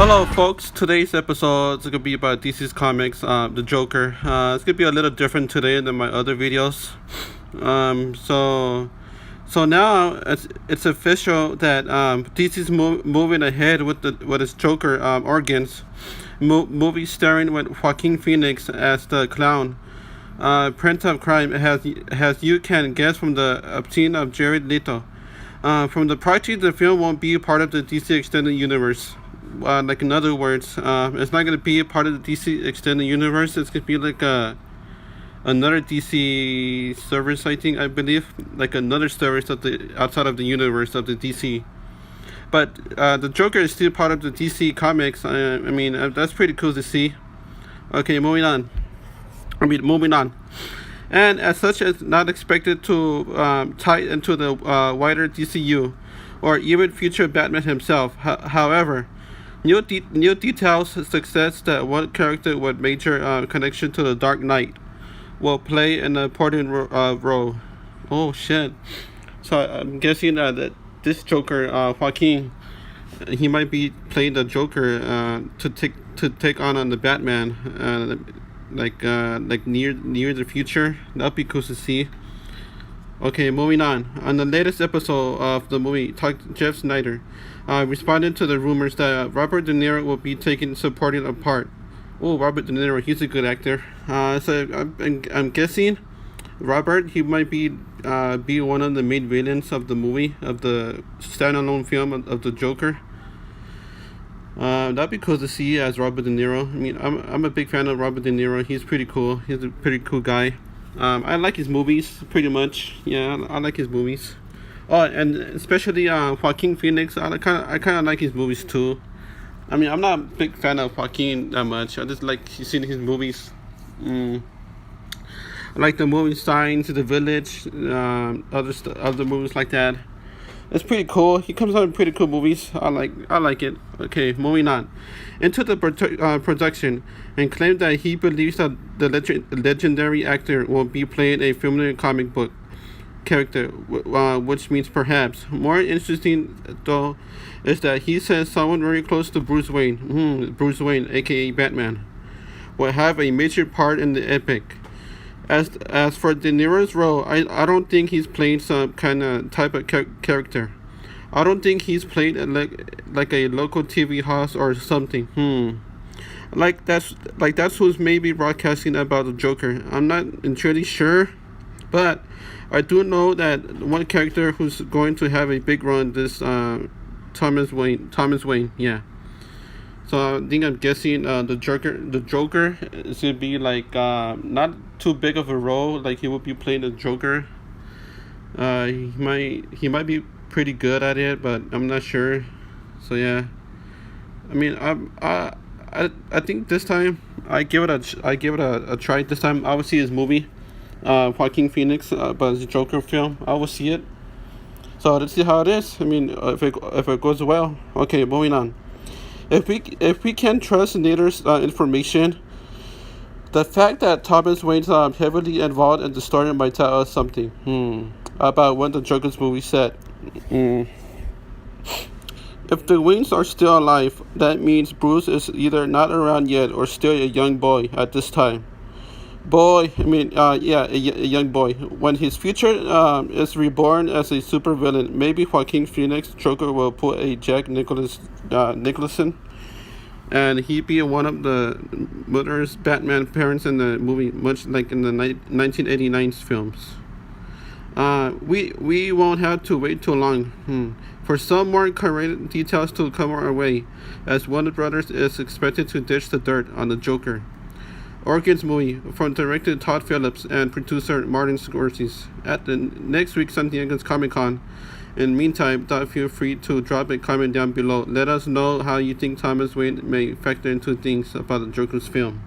Hello, folks. Today's episode is gonna be about DC's comics, the Joker. It's gonna be a little different today than my other videos. So now it's official that DC's moving ahead with its Joker organs movie starring with Joaquin Phoenix as the clown. Prince of Crime has you can guess from the obscene of Jared Leto. From the project, the film won't be part of the DC Extended Universe. Like in other words, it's not gonna be a part of the DC Extended Universe. It's gonna be like another DC service, I believe, like another service of the outside of the universe of the DC. But the Joker is still part of the DC comics. That's pretty cool to see. Okay, moving on. And as such, it's not expected to tie into the wider DCU, or even future Batman himself. However, new details suggest that one character with major connection to the Dark Knight will play an important role. Oh shit! So I'm guessing that this Joker, Joaquin, he might be playing the Joker to take on the Batman. Like near the future. That'd be cool to see. Okay, moving on. On the latest episode of the movie, Jeff Snyder responded to the rumors that Robert De Niro will be taking supporting a part. Oh, Robert De Niro, he's a good actor. So I'm guessing Robert, he might be one of the main villains of the movie, of the standalone film of the Joker. That'd be cool to see as Robert De Niro. I mean, I'm a big fan of Robert De Niro. He's pretty cool. He's a pretty cool guy. I like his movies pretty much. Yeah, I like his movies. Oh, and especially Joaquin Phoenix. I kind of like his movies too. I mean, I'm not a big fan of Joaquin that much. I just like seeing his movies. I like the movie Signs, The Village, other movies like that. It's pretty cool. He comes out in pretty cool movies. I like it. Okay, moving on. Into the production, and claimed that he believes that the legendary actor will be playing a familiar comic book character, which means perhaps. More interesting, though, is that he says someone very close to Bruce Wayne, aka Batman, will have a major part in the epic. As for De Niro's role, I don't think he's playing some kind of type of character. I don't think he's played like a local TV host or something. That's who's maybe broadcasting about the Joker. I'm not entirely sure, but I do know that one character who's going to have a big role in this Thomas Wayne. Yeah. So I think I'm guessing the Joker is gonna be like not too big of a role. Like he will be playing the Joker. He might be pretty good at it, but I'm not sure. So yeah, I mean I think this time I give it a try. This time I will see his movie, Joaquin Phoenix, but his Joker film. I will see it. So let's see how it is. I mean, if it goes well. Okay, moving on. If we can trust Nader's information, the fact that Thomas Wayne's heavily involved in the story might tell us something about what the Joker's movie said. If the Waynes are still alive, that means Bruce is either not around yet or still a young boy at this time. A young boy. When his future is reborn as a supervillain, maybe Joaquin Phoenix Joker will pull a Jack Nicholson, and he be one of the murderous Batman parents in the movie, much like in the 1989 films. We won't have to wait too long for some more current details to come our way, as Warner Brothers is expected to ditch the dirt on the Joker Organs movie from director Todd Phillips and producer Martin Scorsese at the next week's San Diego's Comic-Con. In the meantime, feel free to drop a comment down below. Let us know how you think Thomas Wayne may factor into things about the Joker's film.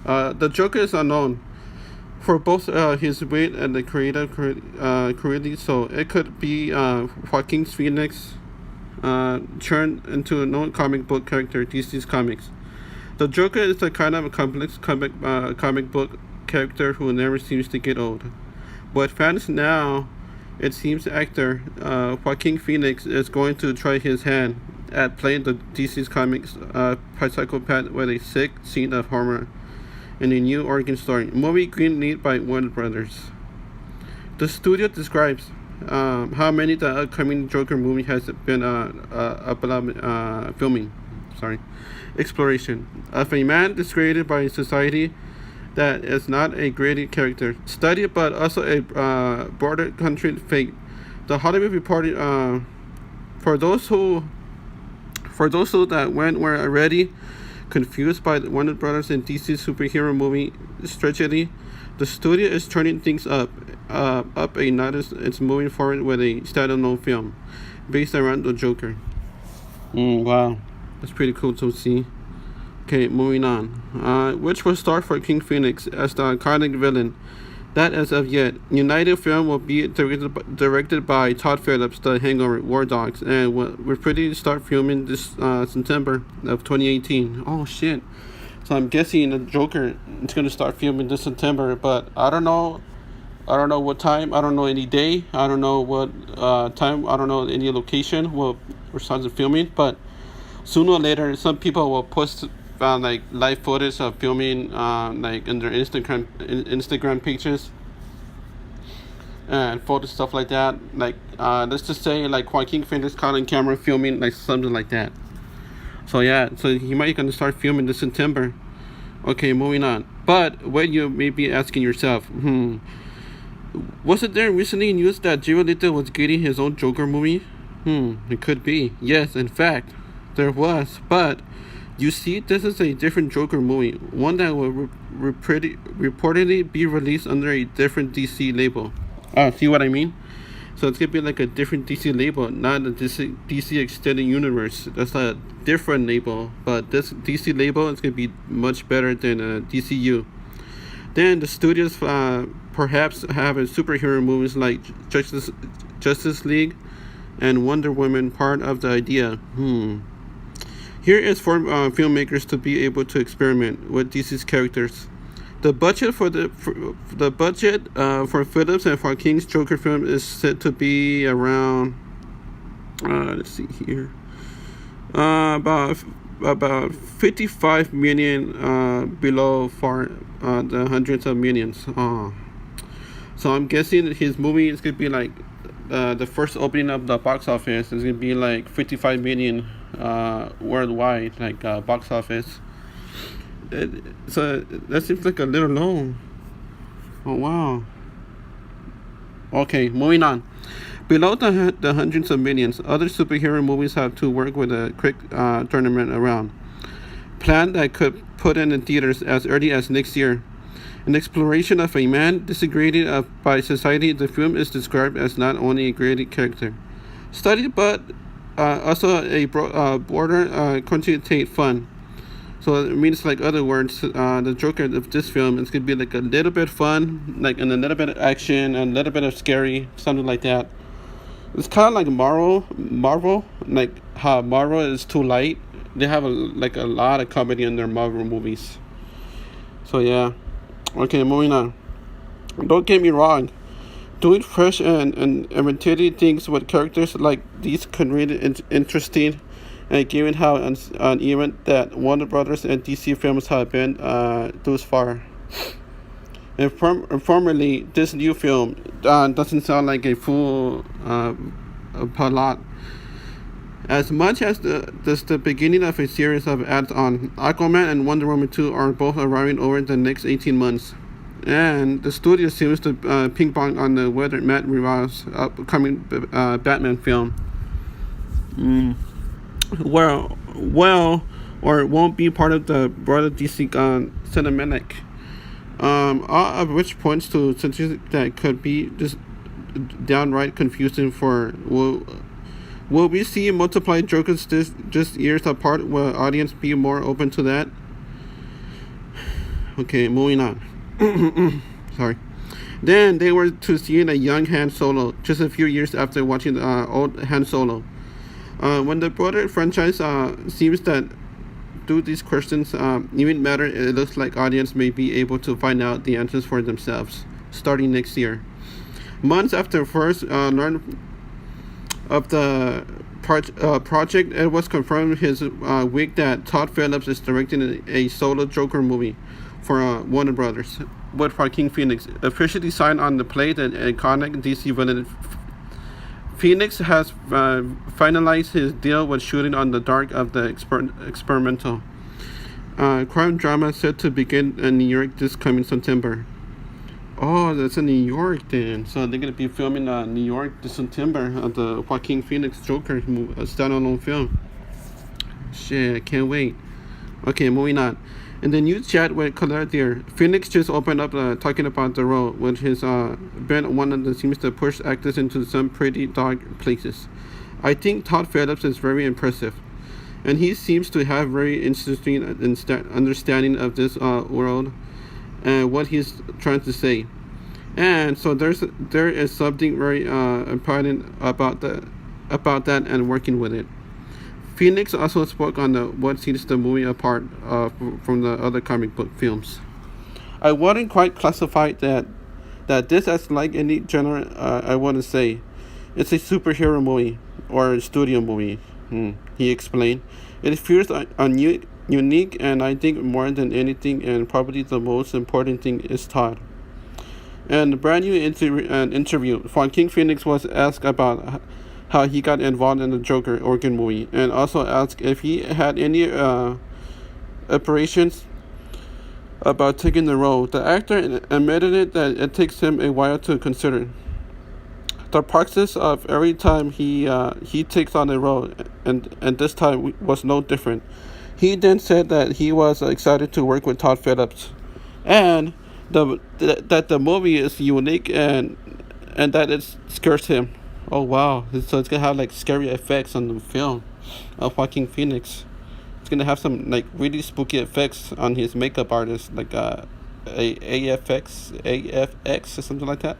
The Joker is unknown for both his weight and the creative creativity, so it could be Joaquin Phoenix turned into a known comic book character, DC's comics. The Joker is a kind of a complex comic book character who never seems to get old. But fans now, it seems actor Joaquin Phoenix is going to try his hand at play in the DC's comics psychopath with a sick scene of humor in a new origin story. Movie greenlit by Warner Brothers. The studio describes how many the upcoming Joker movie has been filming. Sorry, exploration of a man discredited by society that is not a graded character, study but also a broader country fate. The Hollywood Reporter, for those who that were already confused by the Warner Brothers and DC superhero movie strategy, the studio is turning things up a notch. It's moving forward with a standalone film based around the Joker. Wow, that's pretty cool to see. Okay, moving on. Which will star for King Phoenix as the iconic villain? That as of yet. United film will be directed by Todd Phillips, The Hangover, War Dogs, and we're pretty to start filming this September of 2018. Oh shit. So I'm guessing the Joker is gonna start filming this September, but I don't know. I don't know what time. I don't know any day. I don't know what time. I don't know any location. We're starting filming, but sooner or later, some people will post like live footage of filming like in their Instagram pages and photo stuff like that. Like let's just say like Joaquin Phoenix caught on camera filming like something like that. So yeah, so he might gonna start filming this September. Okay, moving on. But what you may be asking yourself, wasn't there recently news that Jared Leto was getting his own Joker movie? It could be. Yes, in fact, there was. But you see, this is a different Joker movie, one that will reportedly be released under a different DC label. See what I mean? So it's gonna be like a different DC label, not a DC Extended Universe. That's a different label, but this DC label is gonna be much better than DCU. Then the studios perhaps have a superhero movies like Justice League and Wonder Woman part of the idea. Here is for filmmakers to be able to experiment with DC's characters. The budget for for Phillips and Joaquin's Joker film is set to be around let's see here, about 55 million below for the hundreds of millions. So I'm guessing that his movie is gonna be like the first opening of the box office is gonna be like 55 million worldwide, like box office. So that seems like a little low. Oh wow. Okay, moving on. Below the hundreds of millions, other superhero movies have to work with a quick tournament around. Plan that could put in theaters as early as next year. An exploration of a man disgraded by society, the film is described as not only a graded character, studied but also a border continuity fun. So it means, like other words, the Joker of this film is gonna be like a little bit fun, like and a little bit of action, and a little bit of scary, something like that. It's kind of like Marvel, like how Marvel is too light. They have a lot of comedy in their Marvel movies. So yeah, okay, moving on. Don't get me wrong, doing fresh and inventive things with characters like these can really interesting. And given how uneven that Warner Brothers and DC films have been thus far. Informally, this new film doesn't sound like a full plot. As much as the beginning of a series of ads-on, Aquaman and Wonder Woman 2 are both arriving over the next 18 months. And the studio seems to ping-pong on whether Matt Reeves' upcoming Batman film or it won't be part of the broader DC cinematic. All of which points to something that could be just downright confusing for will we see multiple Jokers just years apart? Will audience be more open to that? Okay, moving on. Sorry. Then they were to see a young Han Solo just a few years after watching the old Han Solo. When the broader franchise seems that do these questions even matter, it looks like audience may be able to find out the answers for themselves starting next year. Months after first learn of the project, it was confirmed his week that Todd Phillips is directing a solo Joker movie for Warner Brothers, with Joaquin Phoenix officially signed on the plate. And iconic DC villain Phoenix has finalized his deal with shooting on the dark of the experimental crime drama set to begin in New York this coming September. Oh, that's in New York then. So they're gonna be filming New York this September the Joaquin Phoenix Joker standalone film. Shit, I can't wait. Okay, moving on. In the news chat with Colette there, Phoenix just opened up talking about the role, which has been one of the seems to push actors into some pretty dark places. I think Todd Phillips is very impressive, and he seems to have very interesting understanding of this world and what he's trying to say. And so there is something very important about that and working with it. Phoenix also spoke on what sets the movie apart from the other comic book films. I wouldn't quite classify that this as like any genre. I want to say it's a superhero movie or a studio movie. He explained. It feels unique, and I think more than anything, and probably the most important thing, is Todd. In a brand new interview, Joaquin Phoenix was asked about how he got involved in the Joker organ movie, and also asked if he had any apprehensions about taking the role. The actor admitted that it takes him a while to consider the process of every time he takes on a role, and this time was no different. He then said that he was excited to work with Todd Phillips, and that the movie is unique, and that it scares him. Oh wow! So it's gonna have like scary effects on the film of Joaquin Phoenix. It's gonna have some like really spooky effects on his makeup artist, like AFX or something like that.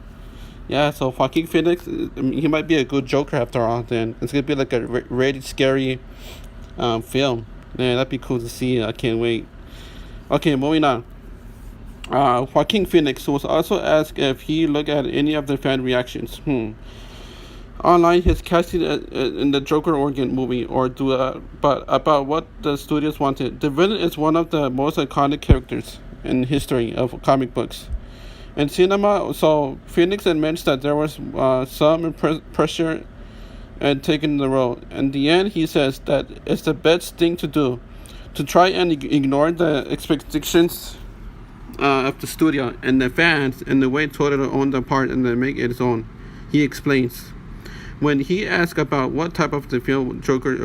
Yeah, so Joaquin Phoenix, he might be a good Joker after all. Then it's gonna be like a really scary film. Man, that'd be cool to see. I can't wait. Okay, moving on. Joaquin Phoenix was also asked if he looked at any of the fan reactions. Online, his casting in the Joker organ movie, but about what the studios wanted. The villain is one of the most iconic characters in history of comic books and cinema. So Phoenix admits that there was some pressure in taking the role. In the end, he says that it's the best thing to do, to try and ignore the expectations of the studio and the fans, and the way totally own the part and then make it its own. He explains. When he asked about what type of the film Joker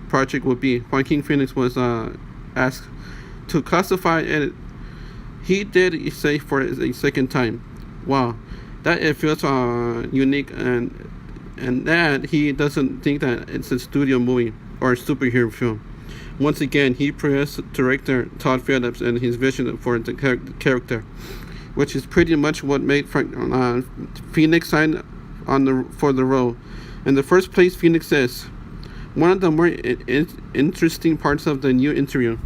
project would be, Joaquin Phoenix was asked to classify it. He did say for a second time, wow, that it feels unique, and that he doesn't think that it's a studio movie or a superhero film. Once again, he praised director Todd Phillips and his vision for the character, which is pretty much what made Phoenix sign for the role. In the first place, Phoenix says, one of the more interesting parts of the new interview.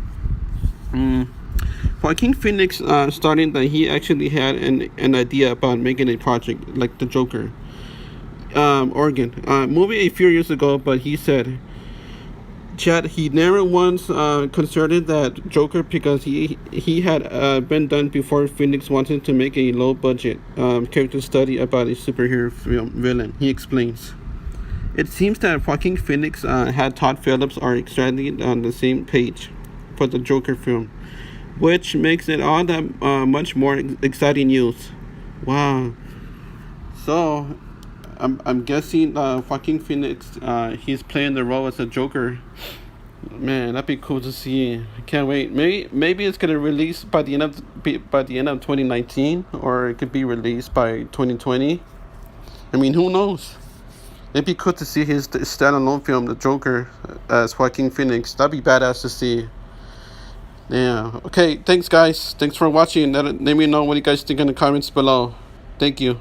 Joaquin Phoenix starting that he actually had an idea about making a project like the Joker organ movie a few years ago, but he said Chad, he never once considered that Joker because he had been done before. Phoenix wanted to make a low budget character study about a superhero villain. He explains. It seems that Joaquin Phoenix had Todd Phillips are exactly on the same page for the Joker film, which makes it all that much more exciting news. Wow. So I'm guessing Joaquin Phoenix he's playing the role as a Joker. Man, that'd be cool to see. I can't wait. Maybe it's gonna release by the end of 2019, or it could be released by 2020. I mean, who knows? It'd be cool to see his standalone film, The Joker, as Joaquin Phoenix. That'd be badass to see. Yeah. Okay. Thanks, guys. Thanks for watching. Let me know what you guys think in the comments below. Thank you.